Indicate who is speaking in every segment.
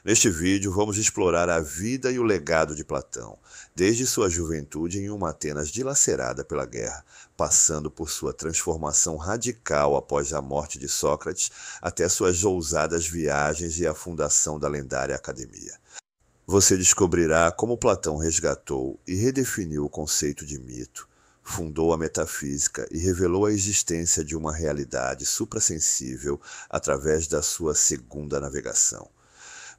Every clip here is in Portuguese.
Speaker 1: Neste vídeo, vamos explorar a vida e o legado de Platão, desde sua juventude em uma Atenas dilacerada pela guerra, passando por sua transformação radical após a morte de Sócrates, até suas ousadas viagens e a fundação da lendária academia. Você descobrirá como Platão resgatou e redefiniu o conceito de mito, fundou a metafísica e revelou a existência de uma realidade suprassensível através da sua segunda navegação.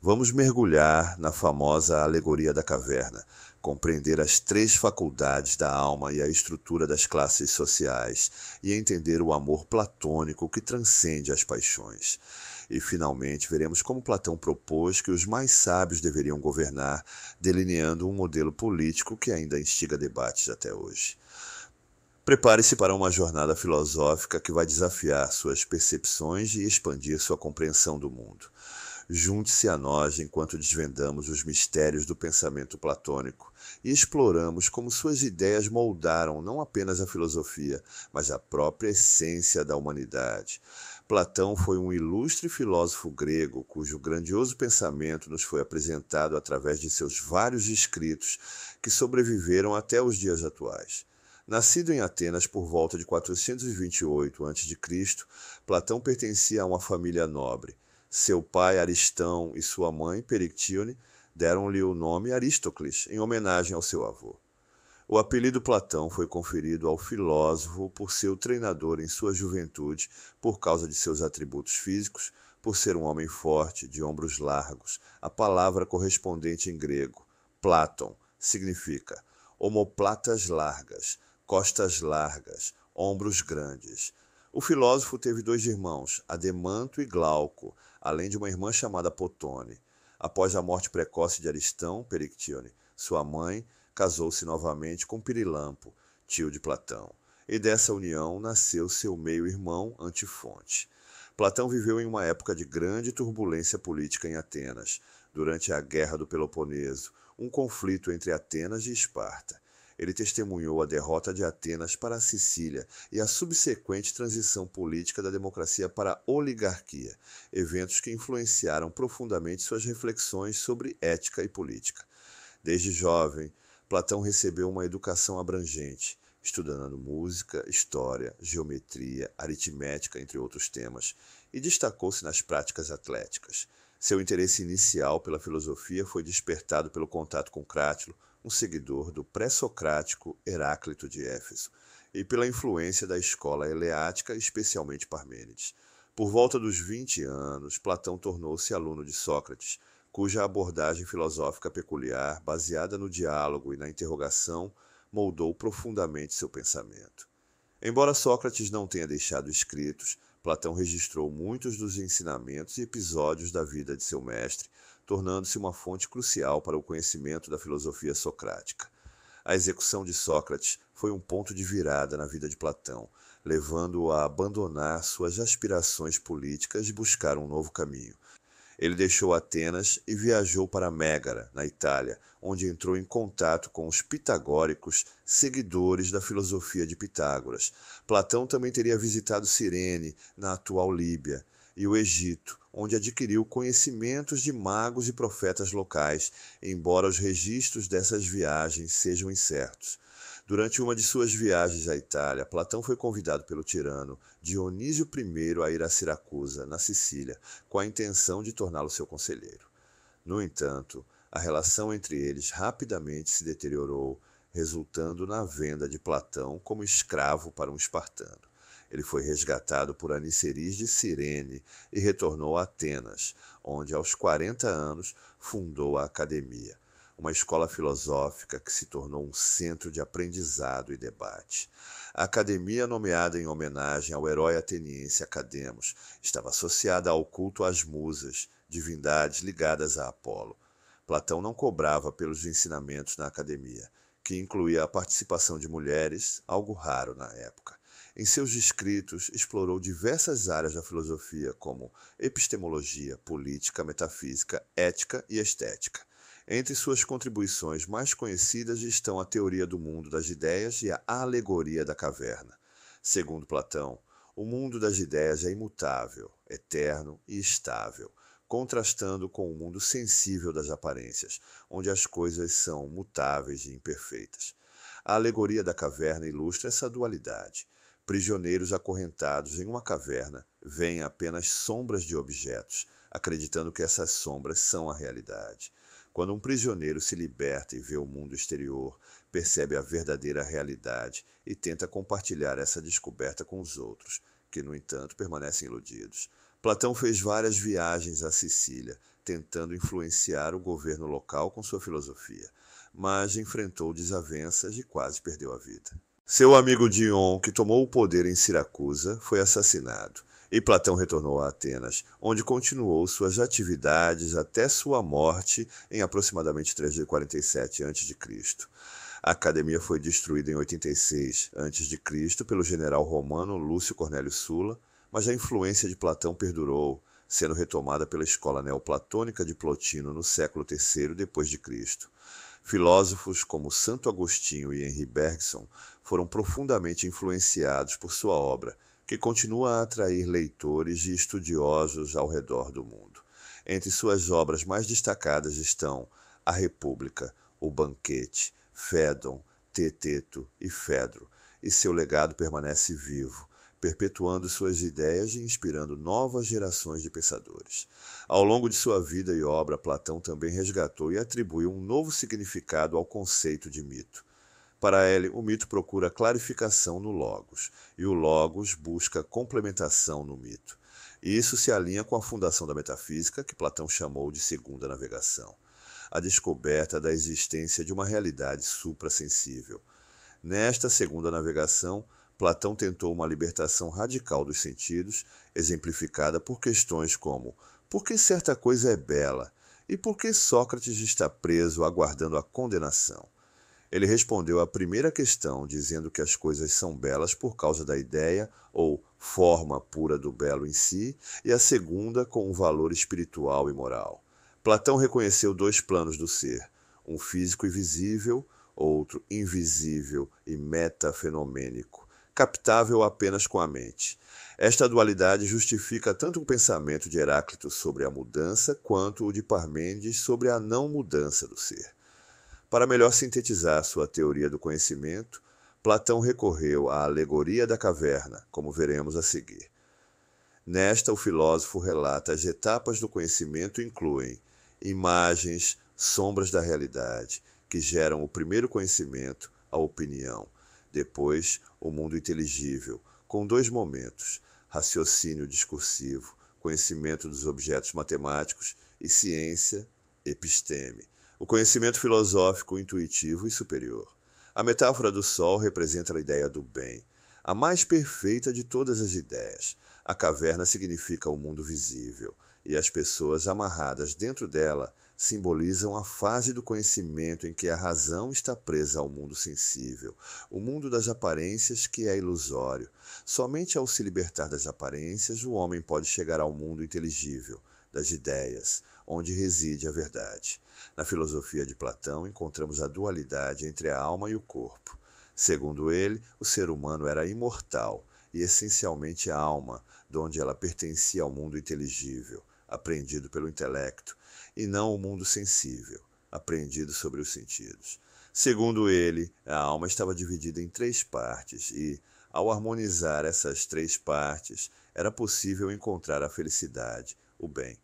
Speaker 1: Vamos mergulhar na famosa alegoria da caverna, compreender as três faculdades da alma e a estrutura das classes sociais, e entender o amor platônico que transcende as paixões. E, finalmente, veremos como Platão propôs que os mais sábios deveriam governar, delineando um modelo político que ainda instiga debates até hoje. Prepare-se para uma jornada filosófica que vai desafiar suas percepções e expandir sua compreensão do mundo. Junte-se a nós enquanto desvendamos os mistérios do pensamento platônico e exploramos como suas ideias moldaram não apenas a filosofia, mas a própria essência da humanidade. Platão foi um ilustre filósofo grego cujo grandioso pensamento nos foi apresentado através de seus vários escritos que sobreviveram até os dias atuais. Nascido em Atenas por volta de 428 a.C., Platão pertencia a uma família nobre. Seu pai, Aristão, e sua mãe, Perictíone, deram-lhe o nome Arístocles, em homenagem ao seu avô. O apelido Platão foi conferido ao filósofo por seu treinador em sua juventude por causa de seus atributos físicos, por ser um homem forte, de ombros largos. A palavra correspondente em grego, Pláton, significa omoplatas largas, costas largas, ombros grandes. O filósofo teve dois irmãos, Ademanto e Glauco, além de uma irmã chamada Potone. Após a morte precoce de Aristão, Perictíone, sua mãe, casou-se novamente com Pirilampo, tio de Platão, e dessa união nasceu seu meio-irmão Antifonte. Platão viveu em uma época de grande turbulência política em Atenas, durante a Guerra do Peloponeso, um conflito entre Atenas e Esparta. Ele testemunhou a derrota de Atenas para a Sicília e a subsequente transição política da democracia para a oligarquia, eventos que influenciaram profundamente suas reflexões sobre ética e política. Desde jovem, Platão recebeu uma educação abrangente, estudando música, história, geometria, aritmética, entre outros temas, e destacou-se nas práticas atléticas. Seu interesse inicial pela filosofia foi despertado pelo contato com Crátilo, um seguidor do pré-socrático Heráclito de Éfeso, e pela influência da escola eleática, especialmente Parmênides. Por volta dos 20 anos, Platão tornou-se aluno de Sócrates, cuja abordagem filosófica peculiar, baseada no diálogo e na interrogação, moldou profundamente seu pensamento. Embora Sócrates não tenha deixado escritos, Platão registrou muitos dos ensinamentos e episódios da vida de seu mestre, tornando-se uma fonte crucial para o conhecimento da filosofia socrática. A execução de Sócrates foi um ponto de virada na vida de Platão, levando-o a abandonar suas aspirações políticas e buscar um novo caminho. Ele deixou Atenas e viajou para Mégara, na Itália, onde entrou em contato com os pitagóricos, seguidores da filosofia de Pitágoras. Platão também teria visitado Cirene, na atual Líbia, e o Egito, onde adquiriu conhecimentos de magos e profetas locais, embora os registros dessas viagens sejam incertos. Durante uma de suas viagens à Itália, Platão foi convidado pelo tirano Dionísio I a ir a Siracusa, na Sicília, com a intenção de torná-lo seu conselheiro. No entanto, a relação entre eles rapidamente se deteriorou, resultando na venda de Platão como escravo para um espartano. Ele foi resgatado por Aniceris de Cirene e retornou a Atenas, onde, aos 40 anos, fundou a Academia, uma escola filosófica que se tornou um centro de aprendizado e debate. A academia, nomeada em homenagem ao herói ateniense Academos, estava associada ao culto às musas, divindades ligadas a Apolo. Platão não cobrava pelos ensinamentos na academia, que incluía a participação de mulheres, algo raro na época. Em seus escritos, explorou diversas áreas da filosofia, como epistemologia, política, metafísica, ética e estética. Entre suas contribuições mais conhecidas estão a teoria do mundo das ideias e a alegoria da caverna. Segundo Platão, o mundo das ideias é imutável, eterno e estável, contrastando com o mundo sensível das aparências, onde as coisas são mutáveis e imperfeitas. A alegoria da caverna ilustra essa dualidade. Prisioneiros acorrentados em uma caverna veem apenas sombras de objetos, acreditando que essas sombras são a realidade. Quando um prisioneiro se liberta e vê o mundo exterior, percebe a verdadeira realidade e tenta compartilhar essa descoberta com os outros, que, no entanto, permanecem iludidos. Platão fez várias viagens à Sicília, tentando influenciar o governo local com sua filosofia, mas enfrentou desavenças e quase perdeu a vida. Seu amigo Dion, que tomou o poder em Siracusa, foi assassinado, e Platão retornou a Atenas, onde continuou suas atividades até sua morte em aproximadamente 347 a.C. A academia foi destruída em 86 a.C. pelo general romano Lúcio Cornélio Sulla, mas a influência de Platão perdurou, sendo retomada pela escola neoplatônica de Plotino no século III d.C. Filósofos como Santo Agostinho e Henri Bergson foram profundamente influenciados por sua obra, que continua a atrair leitores e estudiosos ao redor do mundo. Entre suas obras mais destacadas estão A República, O Banquete, Fédon, Teeteto e Fedro, e seu legado permanece vivo, perpetuando suas ideias e inspirando novas gerações de pensadores. Ao longo de sua vida e obra, Platão também resgatou e atribuiu um novo significado ao conceito de mito. Para ele, o mito procura clarificação no logos, e o logos busca complementação no mito. E isso se alinha com a fundação da metafísica, que Platão chamou de segunda navegação, a descoberta da existência de uma realidade suprassensível. Nesta segunda navegação, Platão tentou uma libertação radical dos sentidos, exemplificada por questões como: por que certa coisa é bela? E por que Sócrates está preso aguardando a condenação? Ele respondeu à primeira questão dizendo que as coisas são belas por causa da ideia ou forma pura do belo em si, e a segunda com um valor espiritual e moral. Platão reconheceu dois planos do ser, um físico e visível, outro invisível e metafenomênico, captável apenas com a mente. Esta dualidade justifica tanto o pensamento de Heráclito sobre a mudança, quanto o de Parmênides sobre a não mudança do ser. Para melhor sintetizar sua teoria do conhecimento, Platão recorreu à alegoria da caverna, como veremos a seguir. Nesta, o filósofo relata as etapas do conhecimento incluem imagens, sombras da realidade, que geram o primeiro conhecimento, a opinião, depois o mundo inteligível, com dois momentos, raciocínio discursivo, conhecimento dos objetos matemáticos, e ciência, episteme, o conhecimento filosófico, intuitivo e superior. A metáfora do sol representa a ideia do bem, a mais perfeita de todas as ideias. A caverna significa o mundo visível, e as pessoas amarradas dentro dela simbolizam a fase do conhecimento em que a razão está presa ao mundo sensível, o mundo das aparências, que é ilusório. Somente ao se libertar das aparências, o homem pode chegar ao mundo inteligível, das ideias, onde reside a verdade. Na filosofia de Platão, encontramos a dualidade entre a alma e o corpo. Segundo ele, o ser humano era imortal e essencialmente a alma, donde ela pertencia ao mundo inteligível, apreendido pelo intelecto, e não ao mundo sensível, apreendido sobre os sentidos. Segundo ele, a alma estava dividida em três partes e, ao harmonizar essas três partes, era possível encontrar a felicidade, o bem.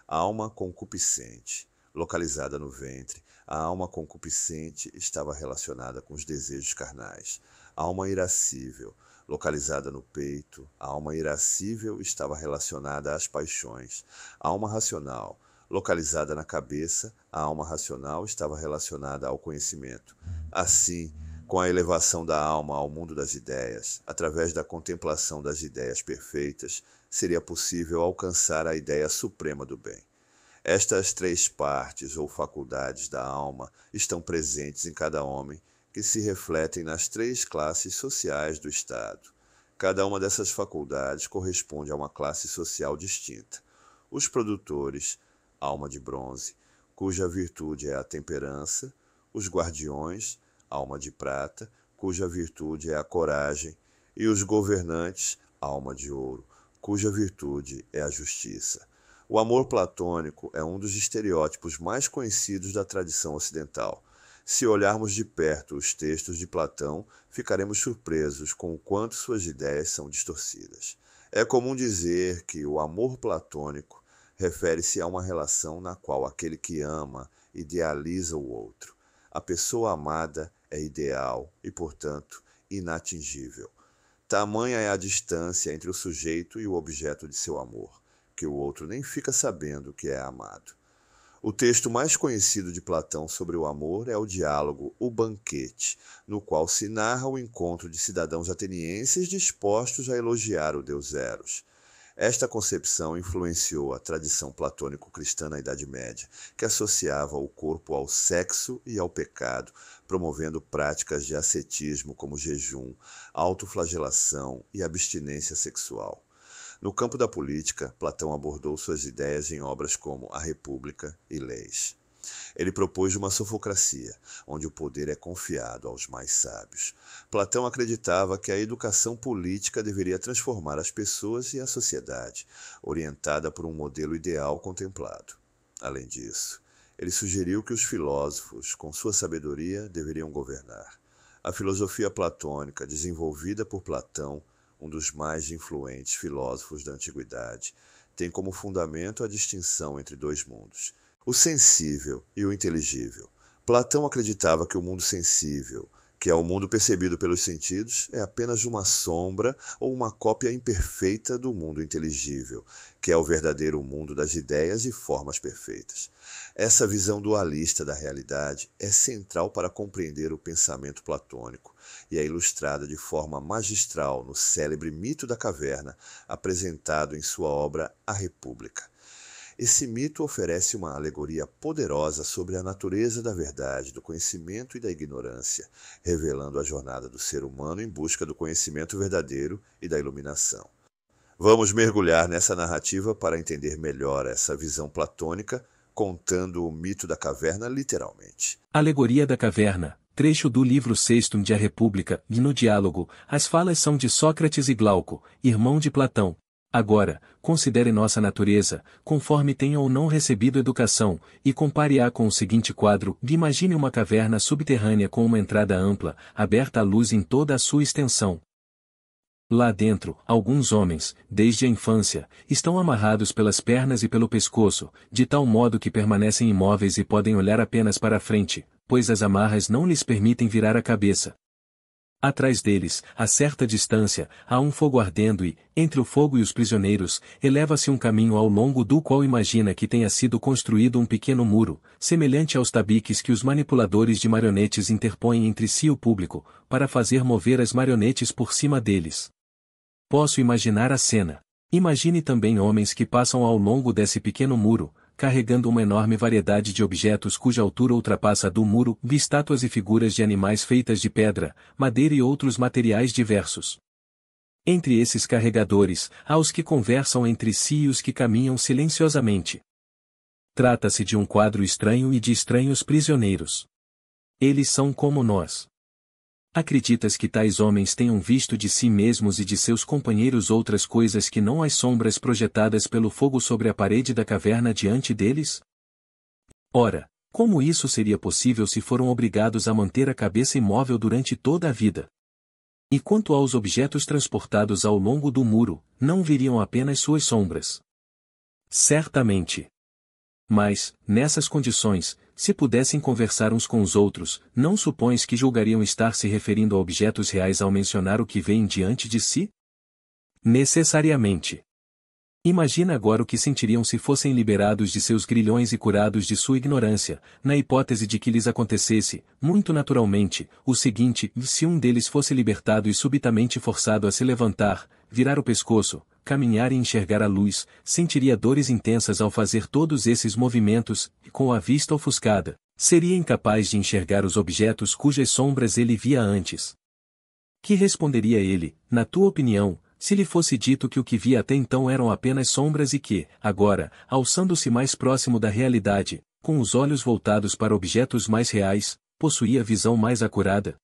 Speaker 1: A alma concupiscente, localizada no ventre, a alma concupiscente estava relacionada com os desejos carnais. A alma irascível, localizada no peito, a alma irascível estava relacionada às paixões. A alma racional, localizada na cabeça, a alma racional estava relacionada ao conhecimento. Assim, com a elevação da alma ao mundo das ideias, através da contemplação das ideias perfeitas, seria possível alcançar a ideia suprema do bem. Estas três partes ou faculdades da alma estão presentes em cada homem, que se refletem nas três classes sociais do Estado. Cada uma dessas faculdades corresponde a uma classe social distinta. Os produtores, alma de bronze, cuja virtude é a temperança; os guardiões, alma de prata, cuja virtude é a coragem; e os governantes, alma de ouro, cuja virtude é a justiça. O amor platônico é um dos estereótipos mais conhecidos da tradição ocidental. Se olharmos de perto os textos de Platão, ficaremos surpresos com o quanto suas ideias são distorcidas. É comum dizer que o amor platônico refere-se a uma relação na qual aquele que ama idealiza o outro. A pessoa amada é ideal e, portanto, inatingível. Tamanha é a distância entre o sujeito e o objeto de seu amor, que o outro nem fica sabendo que é amado. O texto mais conhecido de Platão sobre o amor é o diálogo O Banquete, no qual se narra o encontro de cidadãos atenienses dispostos a elogiar o deus Eros. Esta concepção influenciou a tradição platônico-cristã na Idade Média, que associava o corpo ao sexo e ao pecado, promovendo práticas de ascetismo como jejum, autoflagelação e abstinência sexual. No campo da política, Platão abordou suas ideias em obras como A República e Leis. Ele propôs uma sofocracia, onde o poder é confiado aos mais sábios. Platão acreditava que a educação política deveria transformar as pessoas e a sociedade, orientada por um modelo ideal contemplado. Além disso, ele sugeriu que os filósofos, com sua sabedoria, deveriam governar. A filosofia platônica, desenvolvida por Platão, um dos mais influentes filósofos da antiguidade, tem como fundamento a distinção entre dois mundos, o sensível e o inteligível. Platão acreditava que o mundo sensível, que é o mundo percebido pelos sentidos, é apenas uma sombra ou uma cópia imperfeita do mundo inteligível, que é o verdadeiro mundo das ideias e formas perfeitas. Essa visão dualista da realidade é central para compreender o pensamento platônico e é ilustrada de forma magistral no célebre mito da caverna, apresentado em sua obra A República. Esse mito oferece uma alegoria poderosa sobre a natureza da verdade, do conhecimento e da ignorância, revelando a jornada do ser humano em busca do conhecimento verdadeiro e da iluminação. Vamos mergulhar nessa narrativa para entender melhor essa visão platônica, contando o mito da caverna literalmente.
Speaker 2: Alegoria da caverna, trecho do livro Sextum de A República, e no diálogo, as falas são de Sócrates e Glauco, irmão de Platão. Agora, considere nossa natureza, conforme tenha ou não recebido educação, e compare-a com o seguinte quadro: imagine uma caverna subterrânea com uma entrada ampla, aberta à luz em toda a sua extensão. Lá dentro, alguns homens, desde a infância, estão amarrados pelas pernas e pelo pescoço, de tal modo que permanecem imóveis e podem olhar apenas para a frente, pois as amarras não lhes permitem virar a cabeça. Atrás deles, a certa distância, há um fogo ardendo e, entre o fogo e os prisioneiros, eleva-se um caminho ao longo do qual imagina que tenha sido construído um pequeno muro, semelhante aos tabiques que os manipuladores de marionetes interpõem entre si e o público, para fazer mover as marionetes por cima deles. Posso imaginar a cena. Imagine também homens que passam ao longo desse pequeno muro, carregando uma enorme variedade de objetos cuja altura ultrapassa a do muro, estátuas e figuras de animais feitas de pedra, madeira e outros materiais diversos. Entre esses carregadores, há os que conversam entre si e os que caminham silenciosamente. Trata-se de um quadro estranho e de estranhos prisioneiros. Eles são como nós. Acreditas que tais homens tenham visto de si mesmos e de seus companheiros outras coisas que não as sombras projetadas pelo fogo sobre a parede da caverna diante deles? Ora, como isso seria possível se foram obrigados a manter a cabeça imóvel durante toda a vida? E quanto aos objetos transportados ao longo do muro, não viriam apenas suas sombras? Certamente. Mas, nessas condições, se pudessem conversar uns com os outros, não supões que julgariam estar se referindo a objetos reais ao mencionar o que vem diante de si? Necessariamente. Imagina agora o que sentiriam se fossem liberados de seus grilhões e curados de sua ignorância, na hipótese de que lhes acontecesse, muito naturalmente, o seguinte: se um deles fosse libertado e subitamente forçado a se levantar, virar o pescoço, caminhar e enxergar a luz, sentiria dores intensas ao fazer todos esses movimentos, e com a vista ofuscada, seria incapaz de enxergar os objetos cujas sombras ele via antes. Que responderia ele, na tua opinião, se lhe fosse dito que o que via até então eram apenas sombras e que, agora, alçando-se mais próximo da realidade, com os olhos voltados para objetos mais reais, possuía visão mais acurada?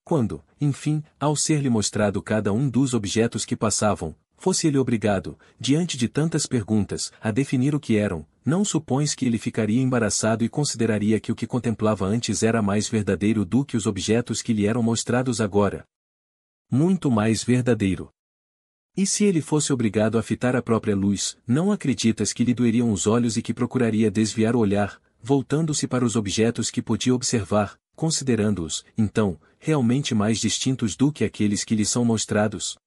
Speaker 2: Quando, enfim, ao ser-lhe mostrado cada um dos objetos que passavam, fosse ele obrigado, diante de tantas perguntas, a definir o que eram, não supões que ele ficaria embaraçado e consideraria que o que contemplava antes era mais verdadeiro do que os objetos que lhe eram mostrados agora? Muito mais verdadeiro. E se ele fosse obrigado a fitar a própria luz, não acreditas que lhe doeriam os olhos e que procuraria desviar o olhar, voltando-se para os objetos que podia observar, considerando-os, então, realmente mais distintos do que aqueles que lhe são mostrados?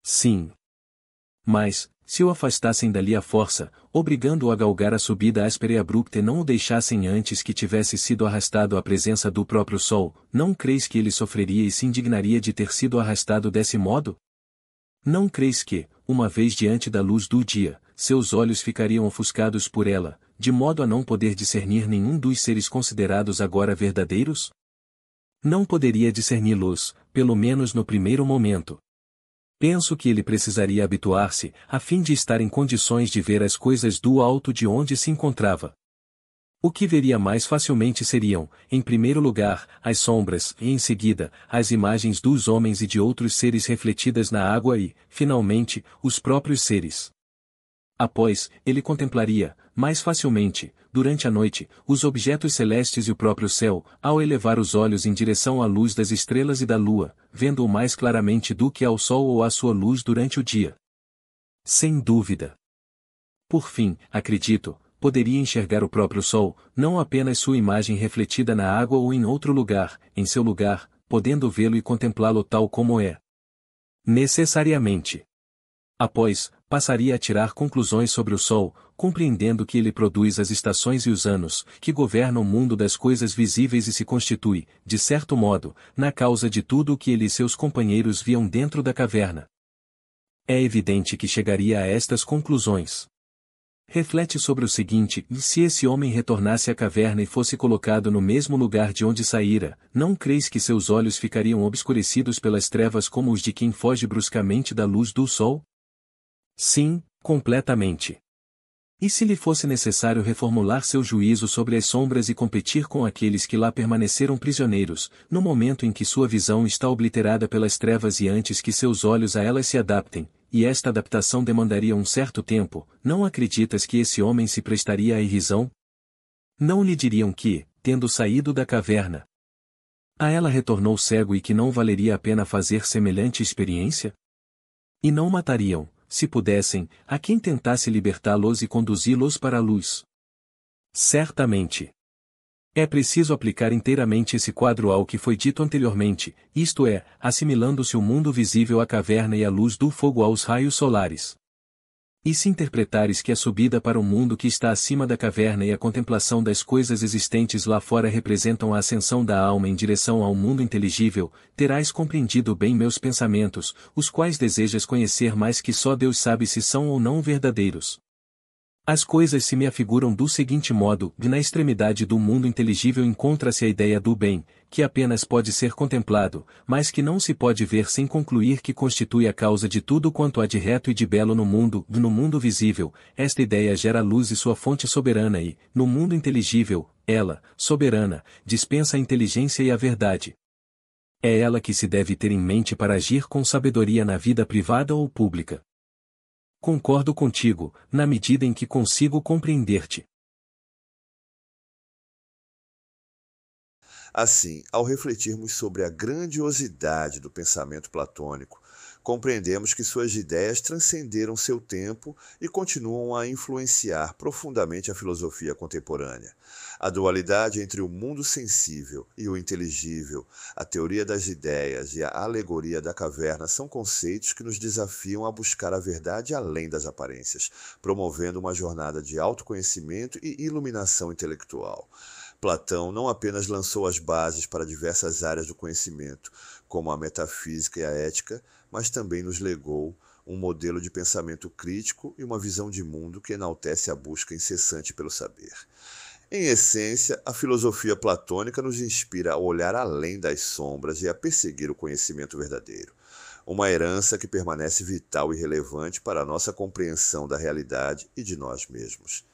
Speaker 2: Sim. Mas, se o afastassem dali à força, obrigando-o a galgar a subida áspera e abrupta e não o deixassem antes que tivesse sido arrastado à presença do próprio sol, não creis que ele sofreria e se indignaria de ter sido arrastado desse modo? Não creis que, uma vez diante da luz do dia, seus olhos ficariam ofuscados por ela, de modo a não poder discernir nenhum dos seres considerados agora verdadeiros? Não poderia discerni-los, pelo menos no primeiro momento. Penso que ele precisaria habituar-se, a fim de estar em condições de ver as coisas do alto de onde se encontrava. O que veria mais facilmente seriam, em primeiro lugar, as sombras, e em seguida, as imagens dos homens e de outros seres refletidas na água e, finalmente, os próprios seres. Após, ele contemplaria, mais facilmente, durante a noite, os objetos celestes e o próprio céu, ao elevar os olhos em direção à luz das estrelas e da lua, vendo-o mais claramente do que ao sol ou à sua luz durante o dia. Sem dúvida. Por fim, acredito, poderia enxergar o próprio sol, não apenas sua imagem refletida na água ou em outro lugar, em seu lugar, podendo vê-lo e contemplá-lo tal como é. Necessariamente. Após, passaria a tirar conclusões sobre o Sol, compreendendo que ele produz as estações e os anos, que governam o mundo das coisas visíveis e se constitui, de certo modo, na causa de tudo o que ele e seus companheiros viam dentro da caverna. É evidente que chegaria a estas conclusões. Reflete sobre o seguinte: se esse homem retornasse à caverna e fosse colocado no mesmo lugar de onde saíra, não creis que seus olhos ficariam obscurecidos pelas trevas como os de quem foge bruscamente da luz do sol? Sim, completamente. E se lhe fosse necessário reformular seu juízo sobre as sombras e competir com aqueles que lá permaneceram prisioneiros, no momento em que sua visão está obliterada pelas trevas e antes que seus olhos a elas se adaptem, e esta adaptação demandaria um certo tempo, não acreditas que esse homem se prestaria à irrisão? Não lhe diriam que, tendo saído da caverna, a ela retornou cego e que não valeria a pena fazer semelhante experiência? E não matariam, se pudessem, a quem tentasse libertá-los e conduzi-los para a luz? Certamente. É preciso aplicar inteiramente esse quadro ao que foi dito anteriormente, isto é, assimilando-se o mundo visível à caverna e a luz do fogo aos raios solares. E se interpretares que a subida para o mundo que está acima da caverna e a contemplação das coisas existentes lá fora representam a ascensão da alma em direção ao mundo inteligível, terás compreendido bem meus pensamentos, os quais desejas conhecer mais que só Deus sabe se são ou não verdadeiros. As coisas se me afiguram do seguinte modo: na extremidade do mundo inteligível encontra-se a ideia do bem, que apenas pode ser contemplado, mas que não se pode ver sem concluir que constitui a causa de tudo quanto há de reto e de belo no mundo visível. Esta ideia gera a luz e sua fonte soberana e, no mundo inteligível, ela, soberana, dispensa a inteligência e a verdade. É ela que se deve ter em mente para agir com sabedoria na vida privada ou pública. Concordo contigo, na medida em que consigo compreender-te.
Speaker 1: Assim, ao refletirmos sobre a grandiosidade do pensamento platônico, compreendemos que suas ideias transcenderam seu tempo e continuam a influenciar profundamente a filosofia contemporânea. A dualidade entre o mundo sensível e o inteligível, a teoria das ideias e a alegoria da caverna são conceitos que nos desafiam a buscar a verdade além das aparências, promovendo uma jornada de autoconhecimento e iluminação intelectual. Platão não apenas lançou as bases para diversas áreas do conhecimento, como a metafísica e a ética, mas também nos legou um modelo de pensamento crítico e uma visão de mundo que enaltece a busca incessante pelo saber. Em essência, a filosofia platônica nos inspira a olhar além das sombras e a perseguir o conhecimento verdadeiro, uma herança que permanece vital e relevante para a nossa compreensão da realidade e de nós mesmos.